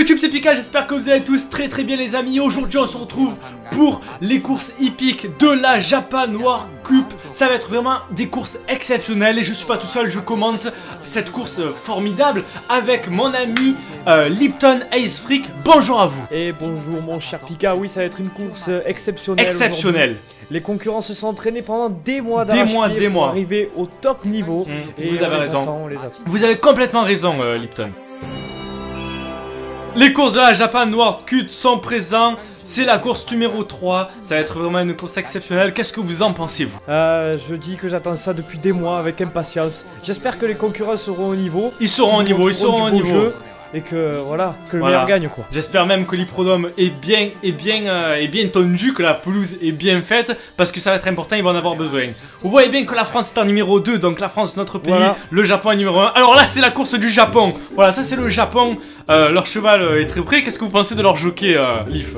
YouTube, c'est Pika, j'espère que vous allez tous très bien les amis. Aujourd'hui on se retrouve pour les courses hippiques de la Japan World Cup. Ça va être vraiment des courses exceptionnelles et je suis pas tout seul, je commente cette course formidable avec mon ami Lipton Ace Freak. Bonjour à vous. Et bonjour mon cher Pika, oui ça va être une course exceptionnelle. Exceptionnelle. Les concurrents se sont entraînés pendant des mois pour arriver au top niveau. Et vous avez raison. On les attend. Vous avez complètement raison Lipton. Les courses de la Japan World Cup sont présents. C'est la course numéro 3. Ça va être vraiment une course exceptionnelle. Qu'est-ce que vous en pensez, vous? Je dis que j'attends ça depuis des mois avec impatience. J'espère que les concurrents seront au niveau. Ils seront au niveau, ils seront au niveau. Et que voilà, que le meilleur gagne quoi. J'espère même que l'hippodrome est bien tondu, que la pelouse est bien faite, parce que ça va être important, ils vont en avoir besoin. Vous voyez bien que la France est en numéro 2, donc la France notre pays, voilà. Le Japon est numéro 1. Alors là c'est la course du Japon. Voilà, ça c'est le Japon. Leur cheval est très près. Qu'est-ce que vous pensez de leur jockey, Leaf?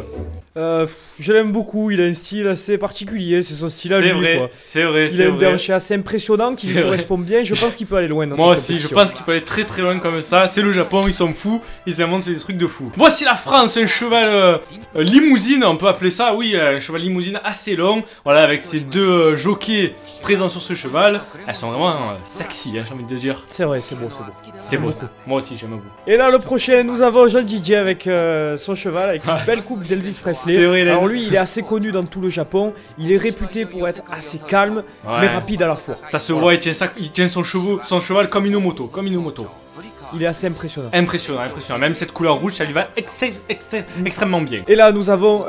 Je l'aime beaucoup, il a un style assez particulier, c'est son style à lui. C'est vrai, il a un déhanché assez impressionnant qui lui correspond bien, je pense qu'il peut aller loin dans cette compétition. Moi aussi, je pense qu'il peut aller très loin comme ça. C'est le Japon, ils sont fous, ils inventent des trucs de fous. Voici la France, un cheval limousine, on peut appeler ça, oui, un cheval limousine assez long. Voilà, avec ces deux jockeys présents sur ce cheval. Elles sont vraiment sexy, hein, j'ai envie de dire. C'est vrai, c'est beau, c'est beau. C'est beau, moi aussi j'aime beaucoup. Et là, le prochain, nous avons Jean DJ avec son cheval, avec une belle coupe d'Elvis Presley. Alors lui il est assez connu dans tout le Japon, il est réputé pour être assez calme mais rapide à la fois. Ça se voit, il tient son cheval comme une moto, Il est assez impressionnant. Impressionnant. Même cette couleur rouge, ça lui va extrêmement bien. Et là nous avons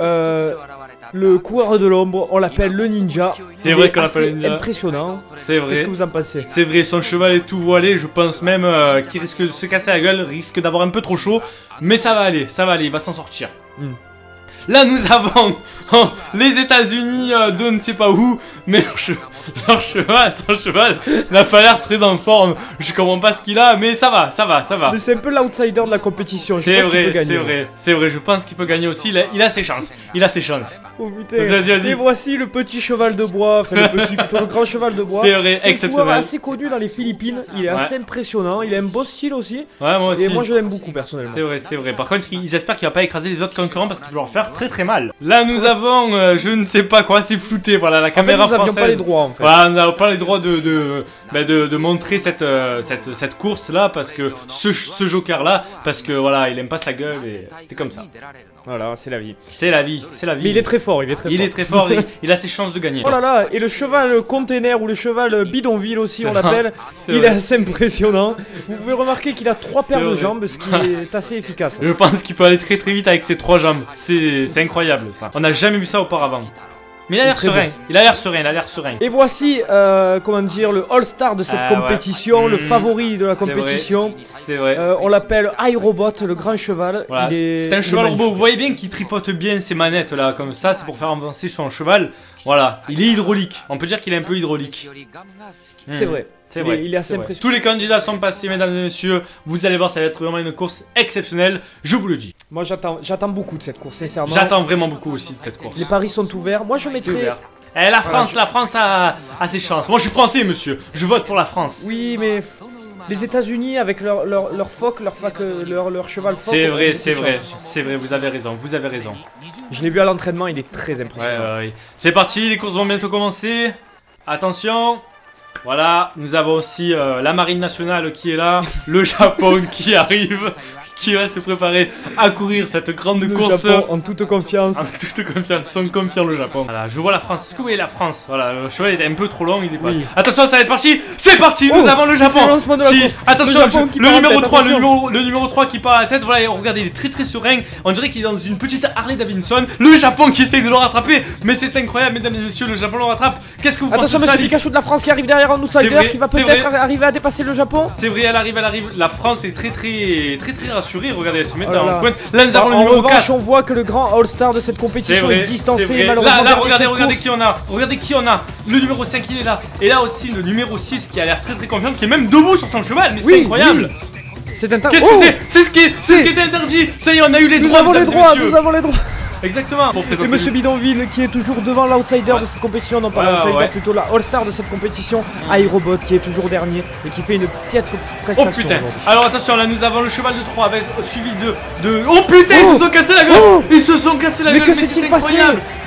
le coureur de l'ombre, on l'appelle le ninja. C'est vrai qu'on l'appelle le ninja. Impressionnant. C'est vrai. Qu'est-ce que vous en pensez? C'est vrai, son cheval est tout voilé, je pense même qu'il risque de se casser la gueule, risque d'avoir un peu trop chaud. Mais ça va aller, il va s'en sortir. Là nous avons les États-Unis de ne sais pas où, mais son cheval n'a pas l'air très en forme. Je comprends pas ce qu'il a, mais ça va. Mais c'est un peu l'outsider de la compétition. C'est vrai, je pense qu'il peut gagner aussi. Il a ses chances. Oh putain. Vas-y. Et voici le petit cheval de bois, enfin le grand cheval de bois. C'est vrai, exceptionnel. C'est assez connu dans les Philippines. Il est assez impressionnant. Il a un beau style aussi. Ouais, moi aussi. Et moi je l'aime beaucoup personnellement. C'est vrai. Par contre, j'espère qu'il va pas écraser les autres concurrents parce qu'il peut leur faire très mal. Là nous avons, je ne sais pas quoi, c'est flouté. Voilà, la caméra française. Nous n'avions pas les droits en fait. Voilà, on n'a pas les droits de montrer cette course là parce que ce joker là, parce que voilà, il aime pas sa gueule et c'était comme ça. Voilà, c'est la vie. Mais il est très fort, il a ses chances de gagner. Oh là là, et le cheval container ou le cheval bidonville aussi on l'appelle, il est assez impressionnant. Vous pouvez remarquer qu'il a 3 paires de jambes, ce qui est assez efficace. Je pense qu'il peut aller très vite avec ses 3 jambes. C'est incroyable ça. On n'a jamais vu ça auparavant. Mais il a l'air serein, Et voici, comment dire, le all-star de cette compétition, le favori de la compétition. C'est vrai. On l'appelle iRobot, le grand cheval. Voilà. C'est un cheval robot. Vous voyez bien qu'il tripote bien ses manettes là, comme ça. C'est pour faire avancer son cheval. Voilà. Il est hydraulique. On peut dire qu'il est un peu hydraulique. C'est vrai. C'est vrai, il est assez impressionnant. Tous les candidats sont passés, mesdames et messieurs. Vous allez voir, ça va être vraiment une course exceptionnelle. Je vous le dis. Moi, j'attends beaucoup de cette course, sincèrement. J'attends vraiment beaucoup aussi de cette course. Les paris sont ouverts. Moi, je mettrais. La France a ses chances. Moi, je suis français, monsieur. Je vote pour la France. Oui, mais les États-Unis avec leur cheval phoque. C'est vrai. Vous avez raison. Je l'ai vu à l'entraînement, il est très impressionnant. Ouais. C'est parti, les courses vont bientôt commencer. Attention. Voilà, nous avons aussi la marine nationale qui est là, le Japon qui arrive, qui va se préparer à courir cette grande course. Le Japon en toute confiance. Sont confiants le Japon. Voilà, je vois la France. Est-ce que vous voyez la France? Voilà, le cheval est un peu trop long, il dépasse. Oui. Attention, ça va être parti. C'est parti, nous avons le Japon. Attention, le numéro 3 qui part à la tête. Voilà, regardez, il est très serein. On dirait qu'il est dans une petite Harley Davidson. Le Japon qui essaye de le rattraper. Mais c'est incroyable, mesdames et messieurs, le Japon le rattrape. Qu'est-ce que vous pensez? Attention, monsieur Pikachu de la France qui arrive derrière en outsider, qui va peut-être arriver à dépasser le Japon. C'est vrai, elle arrive. La France est très rassurée. Regardez, elle se met en pointe. Là, nous avons le numéro 4. On voit que le grand all-star de cette compétition est distancé malheureusement. Là, regardez qui on a. Le numéro 5, il est là. Et là aussi, le numéro 6 qui a l'air très confiant, qui est même debout sur son cheval. Mais c'est incroyable. C'est interdit. Qu'est-ce que c'est? C'est ce qui était interdit. Ça y est, on a eu les droits. Nous avons les droits. Exactement. Et Monsieur Bidonville qui est toujours devant l'outsider de cette compétition, non pas l'outsider, plutôt la All-Star de cette compétition, Aérobot qui est toujours dernier et qui fait une piètre prestation. Oh putain. Alors attention, là nous avons le cheval de 3 avec suivi de... Oh putain, ils se sont cassés la gueule. Ils se sont cassés la gueule. Mais que s'est-il passé?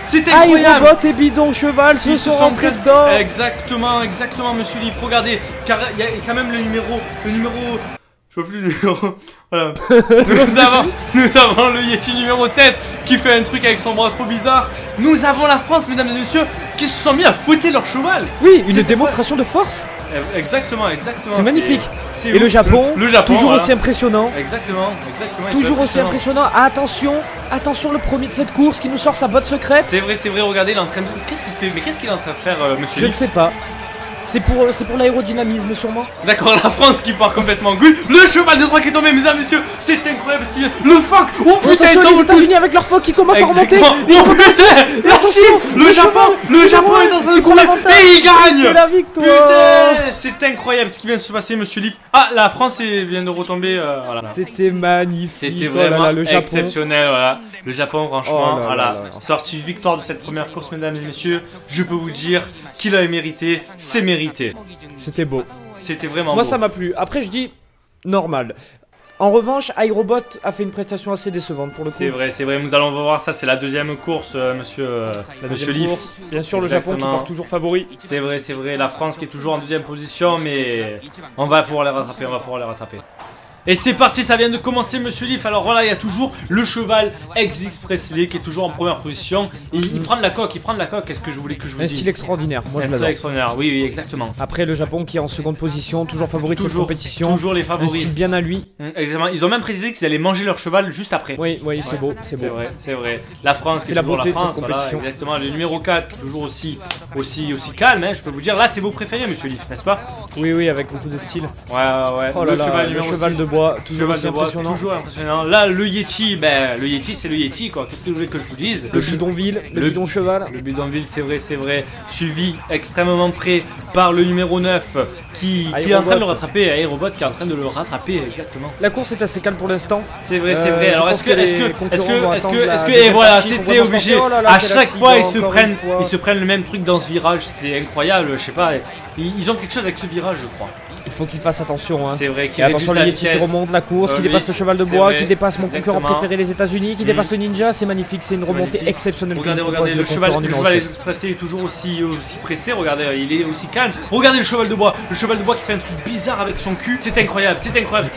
C'est incroyable. Aérobot et Bidon Cheval se sont rentrés dedans. Exactement, monsieur Livre, regardez, car il y a quand même le numéro... Je vois plus le numéro. Voilà. nous avons le Yeti numéro 7 qui fait un truc avec son bras trop bizarre. Nous avons la France, mesdames et messieurs, qui se sont mis à fouetter leur cheval. Oui, une démonstration de force. Exactement. C'est magnifique. Et le Japon, toujours aussi impressionnant. Exactement. Toujours aussi impressionnant. Attention, le premier de cette course qui nous sort sa botte secrète. C'est vrai, regardez, il est en train de... Qu'est-ce qu'il fait? Mais qu'est-ce qu'il est en train de faire, monsieur? Je ne sais pas. C'est pour l'aérodynamisme sûrement. D'accord, la France qui part complètement en couille. Le cheval de 3 qui est tombé, mesdames et messieurs. C'est incroyable ce qu'il vient. Le phoque. Oh putain, attention, les États-Unis avec leur phoque qui commence à remonter. Oh putain, la Chine. Le Japon est en train de courir. Et il gagne. C'est la victoire. Putain, c'est incroyable ce qui vient de se passer, monsieur Liv. Ah, la France vient de retomber. Voilà. C'était magnifique. C'était vraiment le Japon. Exceptionnel, voilà. Le Japon, franchement, voilà. Sortie victoire de cette première course, mesdames et messieurs. Je peux vous dire qu'il a mérité. C'est mérité. C'était beau. C'était vraiment beau. Moi ça m'a plu. Après je dis normal. En revanche, Aérobot a fait une prestation assez décevante pour le coup. C'est vrai. Nous allons voir ça. C'est la deuxième course, monsieur Liv. Bien sûr, le Japon qui part toujours favori. C'est vrai. La France qui est toujours en deuxième position, mais on va pouvoir les rattraper. Et c'est parti, ça vient de commencer, monsieur Liv. Alors voilà, il y a toujours le cheval Elvis Presley qui est toujours en première position. Et il prend de la coque, Qu'est-ce que je voulais que je vous dise? Un style extraordinaire, moi je l'adore. Un style extraordinaire, oui, exactement. Après le Japon qui est en seconde position, toujours favori de cette compétition. Toujours les favoris. Un style bien à lui. Exactement, ils ont même précisé qu'ils allaient manger leur cheval juste après. Oui, c'est beau, c'est beau. C'est vrai. La France, c'est la beauté de cette compétition. Voilà, exactement, le numéro 4, toujours aussi calme, hein, je peux vous dire. Là, c'est vos préférés, monsieur Liv, n'est-ce pas? Oui, avec beaucoup de style. Ouais. Oh là là, le cheval de bois, toujours impressionnant. Toujours impressionnant. Là, le Yeti, le Yeti, c'est le Yeti, quoi. Qu'est-ce que vous voulez que je vous dise? Le bidonville, le bidon cheval. Le bidonville, c'est vrai. Suivi extrêmement près par le numéro 9 qui est en train de le rattraper. Aérobot qui est en train de le rattraper, exactement. La course est assez calme pour l'instant. C'est vrai. Alors, est-ce que et voilà, c'était obligé. À chaque fois, ils se prennent le même truc dans ce virage. C'est incroyable, je sais pas. Ils ont quelque chose avec ce virage, je crois. Il faut qu'il fasse attention. Hein. C'est vrai qu'il attention, le Yeti qui remonte la course, qui dépasse le cheval de bois, qui dépasse mon concurrent préféré, les États-Unis, qui dépasse le Ninja. C'est magnifique, c'est une remontée exceptionnelle. Regardez, le cheval est toujours aussi pressé. Regardez, il est aussi calme. Regardez le cheval de bois qui fait un truc bizarre avec son cul. C'est incroyable.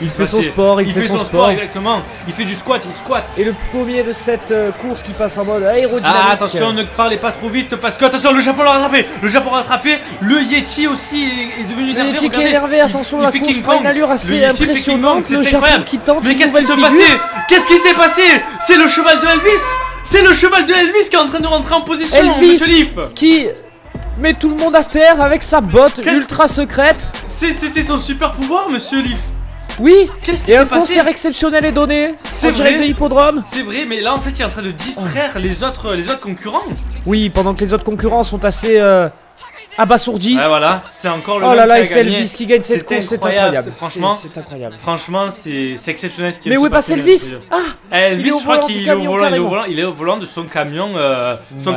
Il fait son sport, exactement. Il fait du squat, il squatte. Et le premier de cette course qui passe en mode aérodynamique. Ah, attention, ne parlez pas trop vite parce que attention, le Japon l'a rattrapé. Le Yeti aussi est devenu énervé. Le Yeti qui est énervé. Attention, la course prend une allure assez impressionnante. Le Japon qui tente. Mais qu'est-ce qui s'est passé? C'est le cheval de Elvis. C'est le cheval de Elvis qui est en train de rentrer en position, monsieur Liv. Qui met tout le monde à terre avec sa botte ultra secrète. C'était son super pouvoir, monsieur Liv. Oui, et un concert exceptionnel est donné en direct de l'hippodrome. C'est vrai, mais là en fait il est en train de distraire les autres concurrents. Oui, pendant que les autres concurrents sont assez abasourdi. Ouais, voilà, c'est encore le Oh là là, et c'est Elvis qui gagne cette course, c'est incroyable. C'est incroyable. Franchement, c'est exceptionnel ce qui Mais où est passé Elvis? Elvis, je crois qu'il est au volant de son camion,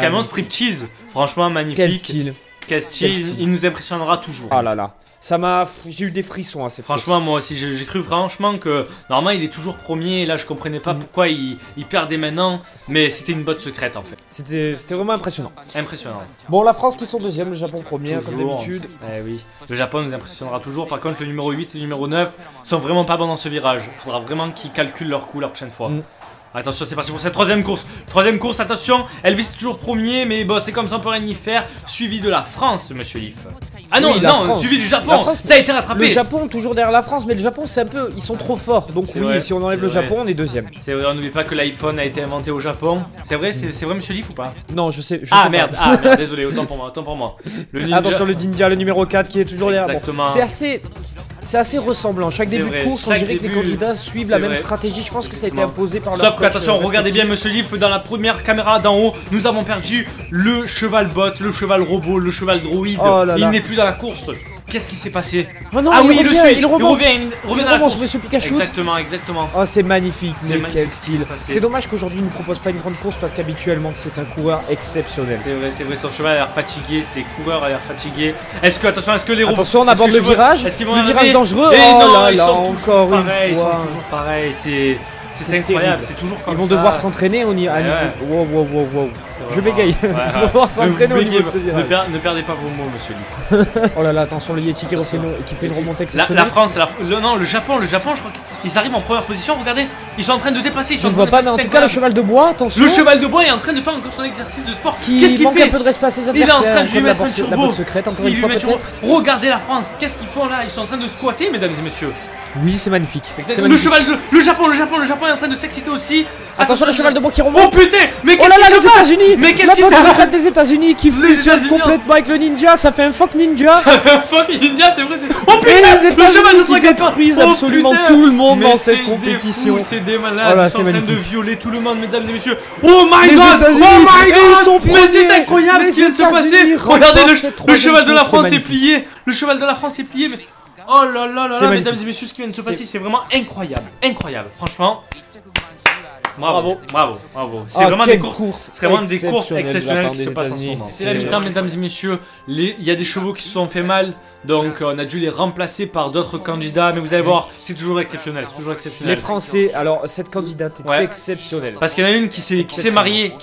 camion striptease. Franchement, magnifique. Quel style. Il nous impressionnera toujours. Oh là là. J'ai eu des frissons à cette course. Franchement, moi aussi, j'ai cru franchement que normalement il est toujours premier. Et là, je comprenais pas pourquoi il perdait maintenant, mais c'était une botte secrète en fait. C'était vraiment impressionnant. Impressionnant. Bon, la France qui sont deuxième, le Japon premier, comme d'habitude. Eh oui, le Japon nous impressionnera toujours. Par contre, le numéro 8 et le numéro 9 sont vraiment pas bons dans ce virage. Il faudra vraiment qu'ils calculent leur coup la prochaine fois. Attention, c'est parti pour cette troisième course. Troisième course, attention. Elvis est toujours premier, mais bon, c'est comme ça, on peut rien y faire. Suivi de la France, monsieur Liv. Ah non, non, suivi du Japon. Ça a été rattrapé. Le Japon, toujours derrière la France, mais le Japon, c'est un peu. Ils sont trop forts. Donc, oui, si on enlève le Japon, on est deuxième. C'est vrai, on n'oublie pas que l'iPhone a été inventé au Japon. C'est vrai, monsieur Liv ou pas? Non, je sais. Ah merde, désolé, autant pour moi. Le ninja. Attention, le Ninja, le numéro 4 qui est toujours derrière. Exactement. C'est assez ressemblant. Chaque début de course, on dirait que les candidats suivent la même stratégie. Je pense que ça a été imposé par leur coach. Sauf que, attention, regardez bien, monsieur Liv, dans la première caméra d'en haut, nous avons perdu le cheval bot, le cheval robot, le cheval droïde. Il n'est plus dans la course. Qu'est-ce qui s'est passé? Oh non, ah oui, il revient, il revient dans la course. Monsieur Pikachu. Exactement, exactement. Oh, c'est magnifique, mais quel style. C'est dommage qu'aujourd'hui il ne propose pas une grande course parce qu'habituellement c'est un coureur exceptionnel. C'est vrai, son cheval a l'air fatigué, ses coureurs a l'air fatigué. Est-ce que les roues... Attention, on aborde le virage. Le virage dangereux. Et oh non, là ils là, sont encore une fois. Ils sont toujours pareils, c'est incroyable, c'est toujours comme ça. Ils vont devoir s'entraîner, on y a. Wow. Je bégaye. Ils vont devoir s'entraîner au niveau de ce virage. Ne perdez pas vos mots, monsieur Leaf. Oh là là, attention, le Yeti qui fait une remontée exceptionnelle. La France, non, le Japon, je crois qu'ils arrivent en première position, regardez. Ils sont en train de dépasser. Je ne vois pas, mais en tout cas, le cheval de bois, attention. Le cheval de bois est en train de faire encore son exercice de sport. Qu'est-ce qu'il manque un peu de respect à ses adversaires. Il est en train de lui mettre un turbo. La botte secrète, encore une fois, peut-être. Regardez la France, qu'est-ce qu'ils font là? Ils sont en train de squatter, mesdames et messieurs. Oui, c'est magnifique. Le cheval de... Le Japon est en train de s'exciter aussi. Attention, le cheval de bois qui remonte. Oh putain, mais qu'est-ce qui se passe? Mais qu'est-ce qui se passe? La botte secrète des États-Unis qui fonctionne complètement avec le ninja, ça fait un fuck ninja. Fuck ninja, c'est vrai, c'est... Oh putain, le cheval de qui détruisent absolument tout le monde dans cette compétition. C'est des malades, ils sont en train de violer tout le monde, mesdames et messieurs. Oh my god, mais c'est incroyable ce qui vient de se passer. Regardez, le cheval de la France est plié. Le cheval de la France est plié, mais... Oh là là là là, mesdames et messieurs, ce qui vient de se passer, c'est vraiment incroyable. Incroyable, franchement. Bravo. C'est vraiment des courses exceptionnelles qui se passent en ce moment. C'est la mi-temps, mesdames et messieurs. Il y a des chevaux qui se sont fait mal. Donc on a dû les remplacer par d'autres candidats. Mais vous allez voir, c'est toujours exceptionnel. Les Français, alors cette candidate est exceptionnelle. Parce qu'il y en a une qui s'est mariée.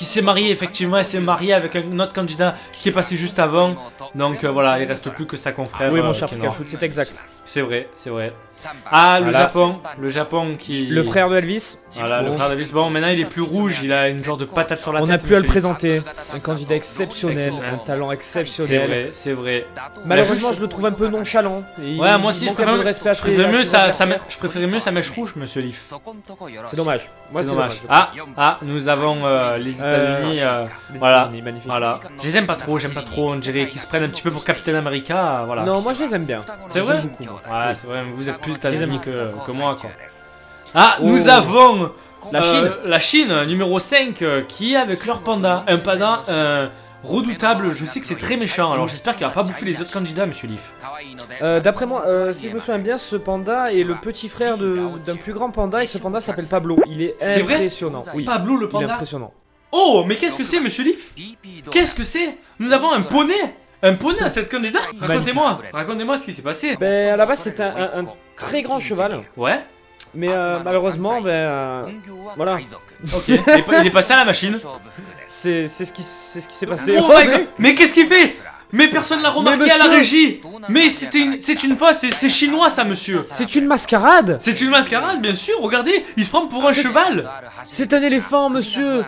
Effectivement, elle s'est mariée avec un autre candidat qui est passé juste avant. Donc voilà, il reste plus que sa confrère. Oui, mon cher Pikachu, c'est exact. C'est vrai. Ah, le Japon qui... Le frère de Elvis. Voilà, le frère d'Elvis. Bon, maintenant il est plus rouge, il a une genre de patate sur la tête. On a pu à le présenter. Un candidat exceptionnel, un talent exceptionnel. C'est vrai. Malheureusement, je le trouve un peu nonchalant. Ouais, moi aussi, je préférais mieux sa mèche rouge, monsieur Leaf. C'est dommage. Moi, c'est dommage. Ah, nous avons les États-Unis. Voilà. Je les aime pas trop, on dirait qu'ils se prennent un petit peu pour Captain America. Voilà. Non, moi je les aime bien. C'est vrai? Ouais, c'est vrai, vous êtes plus États-Unis que moi, quoi. Ah, nous avons la Chine, numéro 5, qui est avec leur panda. Un panda redoutable, je sais que c'est très méchant, alors j'espère qu'il va pas bouffer les autres candidats, monsieur Leaf. D'après moi, si je me souviens bien, ce panda est le petit frère d'un plus grand panda et ce panda s'appelle Pablo. Il est impressionnant. Oui. Pablo le panda. Il est impressionnant. Oh, mais qu'est-ce que c'est, monsieur Leaf? Qu'est-ce que c'est? Nous avons un poney. Un poney à cette candidate? Racontez-moi ce qui s'est passé. Ben, à la base, c'est un très grand cheval. Ouais. Mais malheureusement, voilà. Ok, il est passé à la machine. C'est ce qui s'est passé. Oh my god. Mais qu'est-ce qu'il fait? Mais personne l'a remarqué à la régie. Mais c'est une fois, c'est chinois ça, monsieur. C'est une mascarade. C'est une mascarade, bien sûr. Regardez, il se prend pour un cheval. C'est un éléphant, monsieur.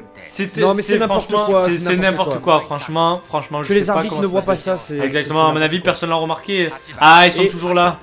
Non mais c'est n'importe quoi. C'est n'importe quoi, franchement, je sais pas comment. Que les arbitres ne voient pas ça, c'est... Exactement, à mon avis, personne l'a remarqué. Ah, ils sont toujours là.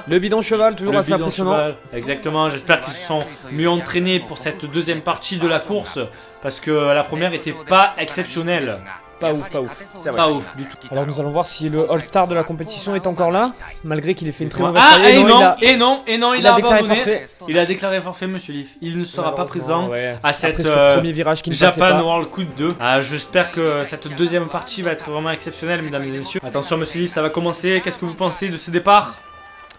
Le bidon cheval, toujours assez impressionnant. Exactement, j'espère qu'ils se sont mieux entraînés pour cette deuxième partie de la course. Parce que la première était pas exceptionnelle. Pas ouf. Pas ouf du tout. Alors nous allons voir si le All-Star de la compétition est encore là, malgré qu'il ait fait une très mauvaise carrière. Et non, il a déclaré abandonné. Forfait. Il a déclaré forfait, monsieur Leaf. Il ne sera pas présent à cette premier virage qui ne passait pas. Japan World Cup 2. J'espère que cette deuxième partie va être vraiment exceptionnelle, mesdames et messieurs. Attention, monsieur Leaf, ça va commencer. Qu'est-ce que vous pensez de ce départ?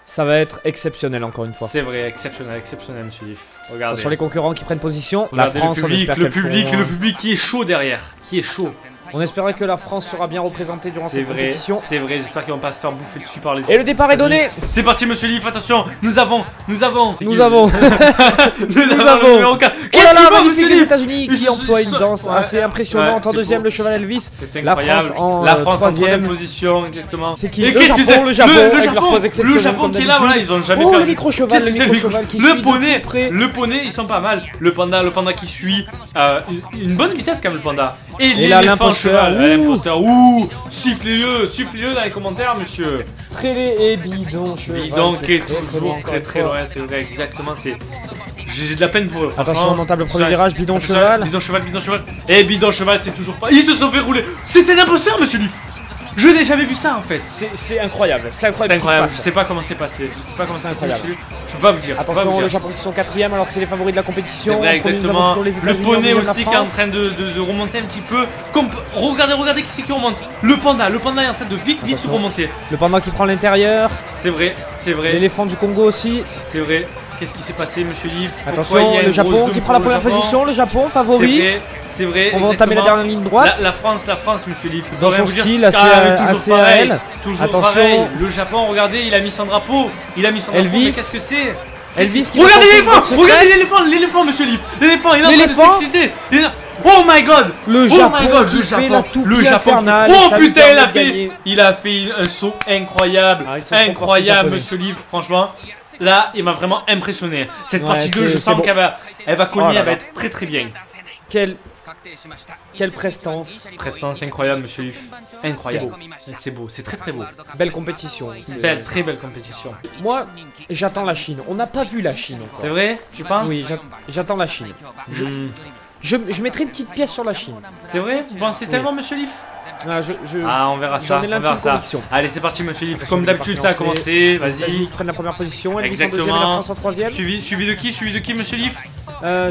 Ça va être exceptionnel encore une fois. C'est vrai, exceptionnel, monsieur Leaf. Regardez. Sur les concurrents qui prennent position, la France, le public qui est chaud derrière, qui est chaud. On espérait que la France sera bien représentée durant cette compétition. C'est vrai, j'espère qu'ils vont pas se faire bouffer dessus par les... Et le départ est donné. C'est parti, monsieur Leaf, attention. Nous avons le numéro 4. Qu'est-ce qu'il va, monsieur les États-Unis qui emploie une danse assez impressionnante. En deuxième, le cheval Elvis. La France en troisième position, exactement. C'est qui? Le Japon qui est là, voilà, ils ont jamais perdu. Le micro-cheval qui suit. Le poney, ils sont pas mal. Le panda qui suit. Une bonne vitesse quand même, le panda. Et l'éléphant l'imposteur, sifflez-le dans les commentaires, monsieur. Trélé et bidon cheval. Bidon qui est toujours très loin, c'est vrai, exactement, j'ai de la peine pour eux. Attention, on entame le premier virage, bidon cheval. Et bidon cheval, c'est toujours pas... Ils se sont fait rouler. C'était un imposteur, monsieur Leaf. Je n'ai jamais vu ça en fait. C'est incroyable, c'est incroyable. C'est incroyable, je sais pas comment c'est passé. Je sais pas comment c'est passé. Je peux pas vous dire. Attention, le Japon qui sont 4ème alors que c'est les favoris de la compétition. C'est vrai, exactement. Le poney aussi qui est en train de remonter un petit peu. Regardez qui c'est qui remonte. Le panda est en train de vite remonter. Le panda qui prend l'intérieur. C'est vrai. L'éléphant du Congo aussi. C'est vrai. Qu'est-ce qui s'est passé, monsieur Liv? Attention, le Japon qui prend la première position, le Japon favori. C'est vrai. On va entamer la dernière ligne droite. La France, monsieur Liv. Dans son style assez pareil. Toujours pareil. Le Japon, regardez, il a mis son drapeau. Elvis. Mais qu'est-ce que c'est? Elvis qui regardez l'éléphant, monsieur Liv. L'éléphant, il est en train de s'exciter. Oh my god! Le Japon qui fait la toupie infernale. Oh putain, il a fait un saut incroyable. Incroyable, monsieur Liv, franchement. Là, il m'a vraiment impressionné. Cette partie 2, je sens qu'elle va cogner, elle va être très bien. Quelle prestance. Prestance incroyable, monsieur Liv. Incroyable. C'est beau, c'est très beau. Belle compétition. Très belle compétition. Moi, j'attends la Chine. On n'a pas vu la Chine encore. C'est vrai? Tu penses? Oui, j'attends la Chine. Je mettrai une petite pièce sur la Chine. C'est vrai? Vous pensez tellement, monsieur Liv? On verra ça. J'en ai l'intime conviction. Allez, c'est parti, monsieur Liv. Comme d'habitude, ça a commencé. Vas-y. Ils prennent la première position. Elvis en deuxième et la France en troisième. Suivi de qui, monsieur Liv?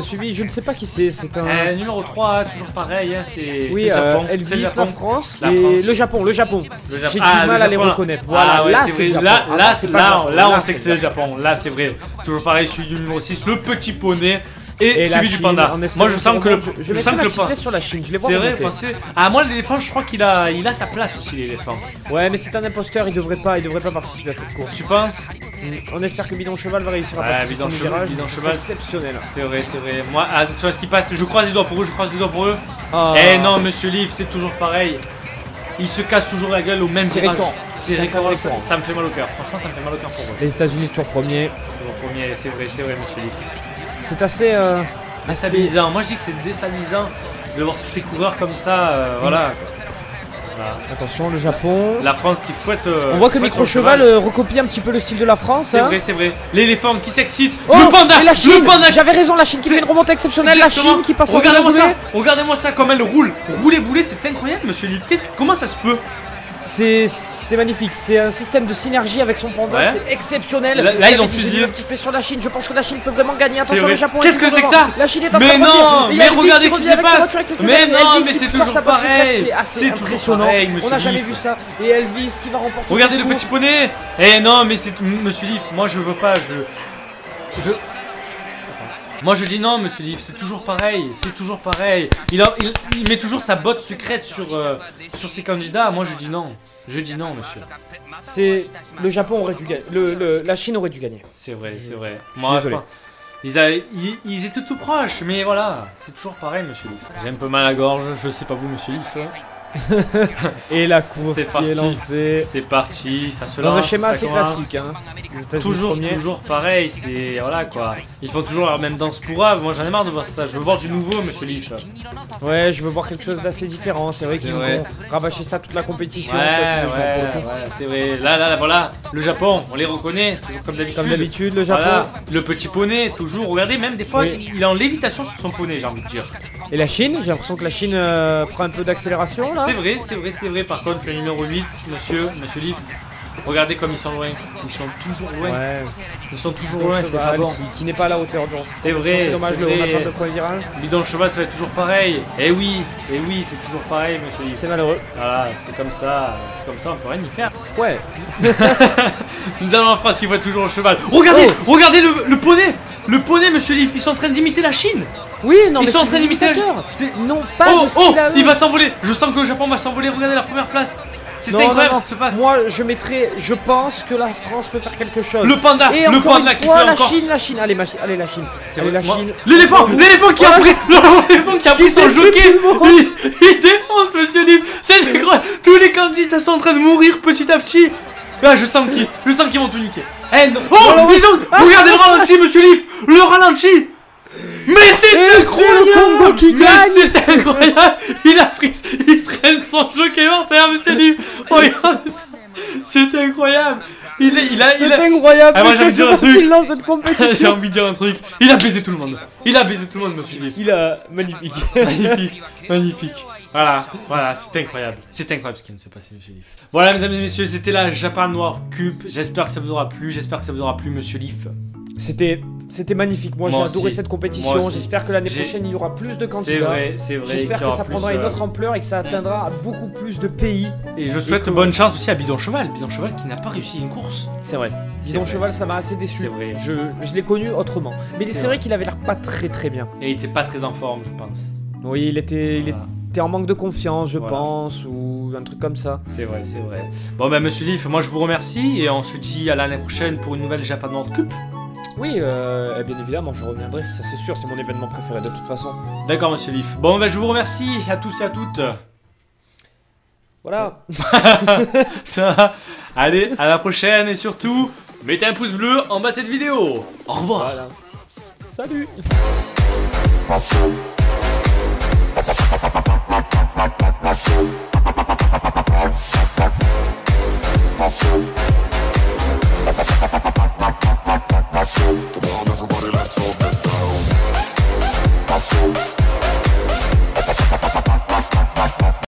Suivi, je ne sais pas qui c'est. C'est un. Numéro 3, toujours pareil. C'est oui, Elvis, la France et le Japon. J'ai du mal à les reconnaître. Voilà, là, c'est le Japon. Là, on sait que c'est le Japon. Là, c'est vrai. Toujours pareil, celui du numéro 6, le petit poney. Et celui du panda. Moi je sens que le panda sur la Chine, je les vois. C'est vrai, moi l'éléphant, je crois qu'il a sa place aussi, l'éléphant. Ouais, mais c'est un imposteur, il devrait pas participer à cette course. Tu penses? On espère que Bidon Cheval va réussir à passer Bidon Cheval, exceptionnel. C'est vrai. Moi, attention à ce qui passe, je croise les doigts pour eux, Eh non, monsieur Liv, c'est toujours pareil. Il se casse toujours la gueule au même virage. C'est récurrent. Ça me fait mal au cœur. Franchement, ça me fait mal au cœur pour eux. Les États-Unis toujours premier. C'est vrai, monsieur Liv. C'est assez déstabilisant. Moi je dis que c'est déstabilisant de voir tous ces coureurs comme ça. Voilà. Attention, le Japon. La France qui fouette. On voit que Micro-Cheval recopie un petit peu le style de la France. C'est vrai. L'éléphant qui s'excite. Oh, le panda. La Chine. J'avais raison, la Chine qui fait une remontée exceptionnelle. Exactement. La Chine qui passe en Regardez-moi ça comme elle roule. Rouler boulet, c'est incroyable, monsieur Liv. Comment ça se peut? C'est magnifique, c'est un système de synergie avec son panda, c'est exceptionnel. Là ils ont fusillé. Un petit peu sur la Chine, je pense que la Chine peut vraiment gagner. Attention, le Japon. Qu'est-ce que c'est que ça? La Chine est en train de revenir. Mais regardez ce qui se passe. Mais non, mais c'est toujours pareil. C'est assez impressionnant. On n'a jamais vu ça. Et Elvis qui va remporter. Regardez le petit poney. Eh non, mais c'est monsieur Liv, moi je veux pas, Moi je dis non, monsieur Liv, c'est toujours pareil, Il met toujours sa botte secrète sur ses candidats. Moi je dis non, monsieur. Le Japon aurait dû gagner, la Chine aurait dû gagner. C'est vrai. Moi ils étaient tout proches, mais voilà, c'est toujours pareil, monsieur Liv. J'ai un peu mal à la gorge, je sais pas vous, monsieur Liv. Et la course qui est lancée. C'est parti, ça se lance. Dans un schéma assez classique, toujours pareil, c'est voilà quoi. Ils font toujours la même danse pour eux. Moi j'en ai marre de voir ça. Je veux voir du nouveau, monsieur Liv. Ouais, je veux voir quelque chose d'assez différent. C'est vrai qu'ils vont rabâcher ça toute la compétition. C'est vrai. Là, voilà. Le Japon, on les reconnaît, toujours comme d'habitude. Le Japon. Voilà. Le petit poney, toujours. Regardez, même des fois, il est en lévitation sur son poney, j'ai envie de dire. Et la Chine, j'ai l'impression que la Chine prend un peu d'accélération là. C'est vrai. Par contre, le numéro 8, monsieur Liv, regardez comme ils sont loin. Ils sont toujours loin. Ils sont toujours loin, c'est pas bon. Qui n'est pas à la hauteur, Jones. C'est vrai. C'est dommage, on attend le premier virage. Bidon Cheval, ça va être toujours pareil. Eh oui, c'est toujours pareil, monsieur Liv. C'est malheureux. Voilà, c'est comme ça, on peut rien y faire. Ouais. Nous avons la phrase qui voit toujours le cheval. Regardez le poney. Le poney, monsieur Liv, ils sont en train d'imiter la Chine. Oui, non, ils sont en train d'imiter la Chine. Non, pas de style à eux. Il va s'envoler. Je sens que le Japon va s'envoler. Regardez la première place. C'est incroyable ce qui se passe. Moi, je pense que la France peut faire quelque chose. Le panda qui fait encore. La Chine. Allez, la Chine. L'éléphant qui a pris son jockey. Il défonce, monsieur Liv. C'est incroyable. Tous les candidats sont en train de mourir petit à petit. Là, je sens qu'ils vont tout niquer. Regardez le ralenti, monsieur Liv. Le ralenti. Mais c'est incroyable! C'est incroyable! Il traîne son jockey mortel, monsieur Liv! Regardez ça! C'est incroyable! C'est incroyable! Moi j'ai envie de dire un truc! J'ai envie de dire un truc! Il a baisé tout le monde, monsieur Liv! Magnifique! Magnifique! Voilà, c'est incroyable. C'est incroyable ce qui vient de se passer, monsieur Leaf. Voilà, mesdames et messieurs, c'était la Japan Noir Cup. J'espère que ça vous aura plu, monsieur Leaf. C'était magnifique, moi j'ai adoré cette compétition, j'espère que l'année prochaine il y aura plus de candidats. C'est vrai. J'espère que ça prendra une autre ampleur et que ça atteindra beaucoup plus de pays. Et je souhaite bonne chance aussi à Bidon Cheval qui n'a pas réussi une course. C'est vrai. Bidon Cheval, ça m'a assez déçu. C'est vrai. Je l'ai connu autrement. Mais c'est vrai qu'il avait l'air pas très bien. Et il était pas très en forme, je pense. Oui, il était en manque de confiance, je pense, ou un truc comme ça. C'est vrai. Bon bah monsieur Leaf, moi je vous remercie et on se dit à l'année prochaine pour une nouvelle Japan World Cup. Oui, bien évidemment, je reviendrai, ça c'est sûr, c'est mon événement préféré de toute façon. D'accord, monsieur Leaf. Bon, bah, je vous remercie à tous et à toutes. Voilà. Ça va. Allez, à la prochaine et surtout, mettez un pouce bleu en bas de cette vidéo. Au revoir. Voilà. Salut.